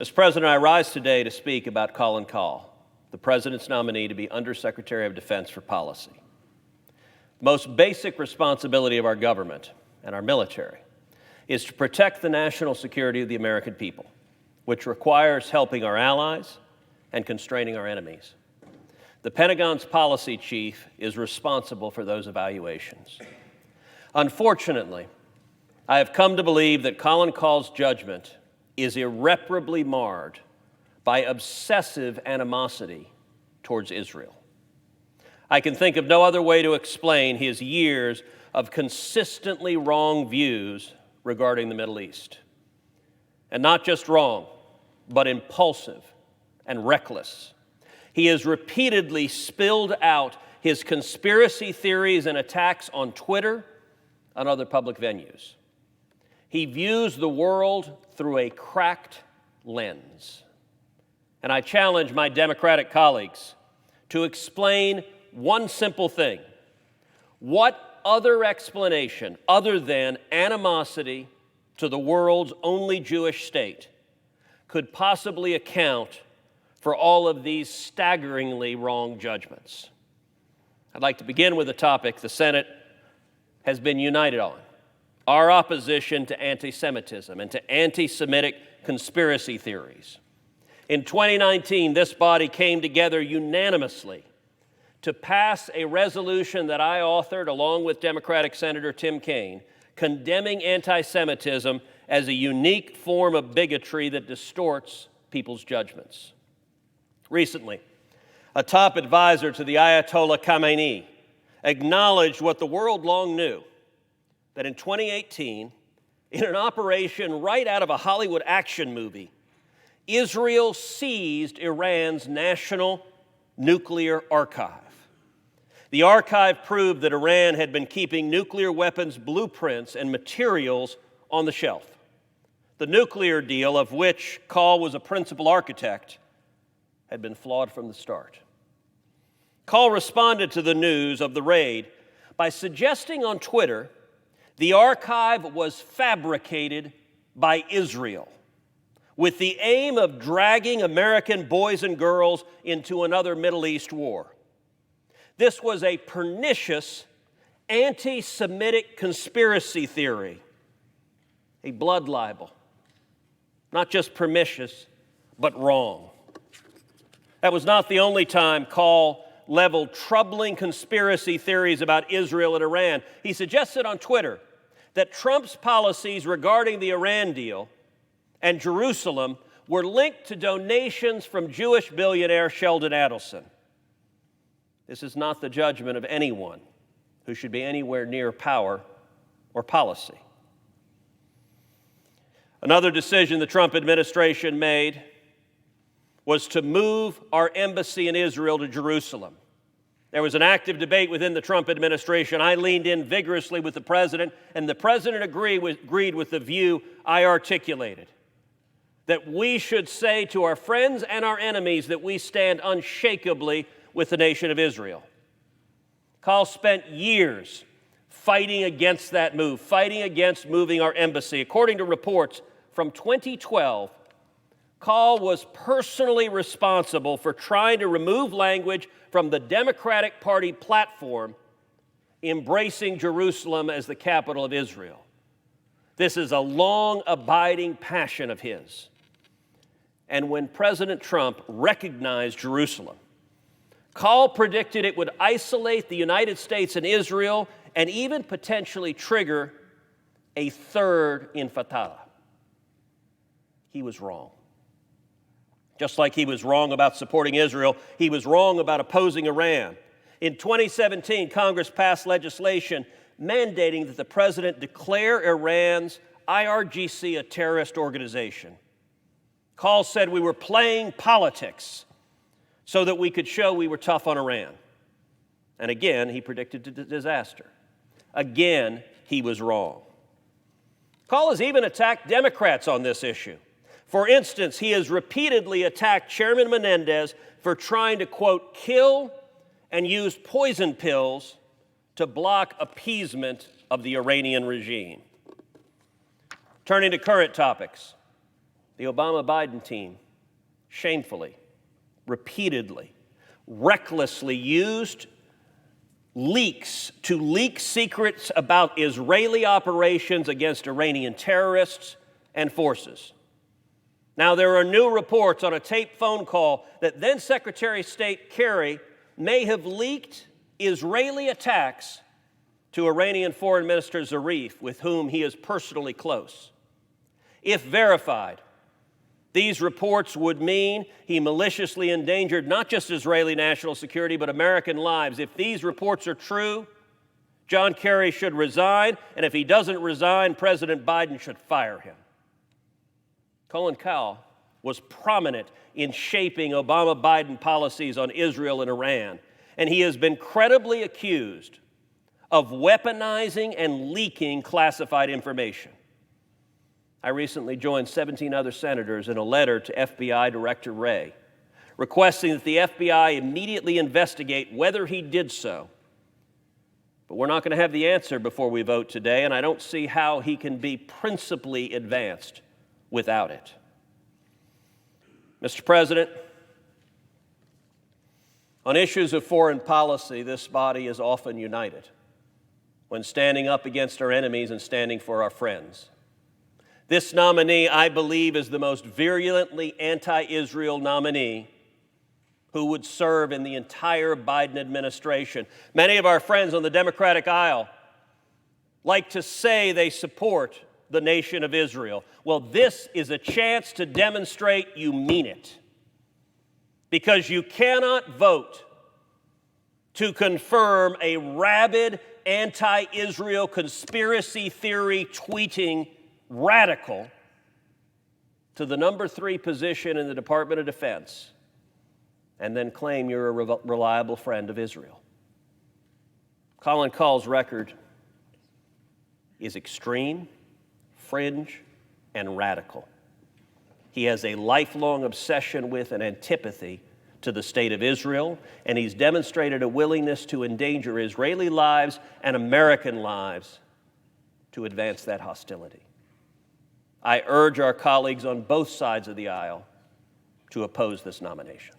Mr. President, I rise today to speak about Colin Kahl, the President's nominee to be Undersecretary of Defense for Policy. The most basic responsibility of our government and our military is to protect the national security of the American people, which requires helping our allies and constraining our enemies. The Pentagon's policy chief is responsible for those evaluations. Unfortunately, I have come to believe that Colin Kahl's judgment is irreparably marred by obsessive animosity towards Israel. I can think of no other way to explain his years of consistently wrong views regarding the Middle East. And not just wrong, but impulsive and reckless. He has repeatedly spilled out his conspiracy theories and attacks on Twitter and other public venues. He views the world through a cracked lens. And I challenge my Democratic colleagues to explain one simple thing. What other explanation, other than animosity to the world's only Jewish state, could possibly account for all of these staggeringly wrong judgments? I'd like to begin with a topic the Senate has been united on: our opposition to anti-Semitism and to anti-Semitic conspiracy theories. In 2019, this body came together unanimously to pass a resolution that I authored along with Democratic Senator Tim Kaine, condemning anti-Semitism as a unique form of bigotry that distorts people's judgments. Recently, a top advisor to the Ayatollah Khamenei acknowledged what the world long knew, that in 2018, in an operation right out of a Hollywood action movie, Israel seized Iran's national nuclear archive. The archive proved that Iran had been keeping nuclear weapons blueprints and materials on the shelf. The nuclear deal, of which Kahl was a principal architect, had been flawed from the start. Kahl responded to the news of the raid by suggesting on Twitter the archive was fabricated by Israel with the aim of dragging American boys and girls into another Middle East war. This was a pernicious anti-Semitic conspiracy theory, a blood libel, not just pernicious, but wrong. That was not the only time Kahl leveled troubling conspiracy theories about Israel and Iran. He suggested on Twitter that Trump's policies regarding the Iran deal and Jerusalem were linked to donations from Jewish billionaire Sheldon Adelson. This is not the judgment of anyone who should be anywhere near power or policy. Another decision the Trump administration made was to move our embassy in Israel to Jerusalem. There was an active debate within the Trump administration. I leaned in vigorously with the president, and the president agreed with the view I articulated, that we should say to our friends and our enemies that we stand unshakably with the nation of Israel. Kahl spent years fighting against that move, fighting against moving our embassy. According to reports from 2012, Kahl was personally responsible for trying to remove language from the Democratic Party platform embracing Jerusalem as the capital of Israel. This is a long-abiding passion of his. And when President Trump recognized Jerusalem, Kahl predicted it would isolate the United States and Israel and even potentially trigger a third intifada. He was wrong. Just like he was wrong about supporting Israel, he was wrong about opposing Iran. In 2017, Congress passed legislation mandating that the president declare Iran's IRGC a terrorist organization. Kahl said we were playing politics so that we could show we were tough on Iran. And again, he predicted disaster. Again, he was wrong. Kahl has even attacked Democrats on this issue. For instance, he has repeatedly attacked Chairman Menendez for trying to, quote, kill and use poison pills to block appeasement of the Iranian regime. Turning to current topics, The Obama-Biden team shamefully, repeatedly, recklessly used leaks to leak secrets about Israeli operations against Iranian terrorists and forces. Now, there are new reports on a taped phone call that then Secretary of State Kerry may have leaked Israeli attacks to Iranian Foreign Minister Zarif, with whom he is personally close. If verified, these reports would mean he maliciously endangered not just Israeli national security, but American lives. If these reports are true, John Kerry should resign, and if he doesn't resign, President Biden should fire him. Colin Kahl was prominent in shaping Obama-Biden policies on Israel and Iran, and he has been credibly accused of weaponizing and leaking classified information. I recently joined 17 other senators in a letter to FBI Director Wray, requesting that the FBI immediately investigate whether he did so. But we're not going to have the answer before we vote today, and I don't see how he can be principally advanced without it. Mr. President, on issues of foreign policy, this body is often united when standing up against our enemies and standing for our friends. This nominee, I believe, is the most virulently anti-Israel nominee who would serve in the entire Biden administration. Many of our friends on the Democratic aisle like to say they support the nation of Israel. Well, this is a chance to demonstrate you mean it, because you cannot vote to confirm a rabid anti-Israel conspiracy theory tweeting radical to the number 3 position in the Department of Defense and then claim you're a reliable friend of Israel. Colin Kahl's record is extreme, fringe, and radical. He has a lifelong obsession with and antipathy to the state of Israel, and he's demonstrated a willingness to endanger Israeli lives and American lives to advance that hostility. I urge our colleagues on both sides of the aisle to oppose this nomination.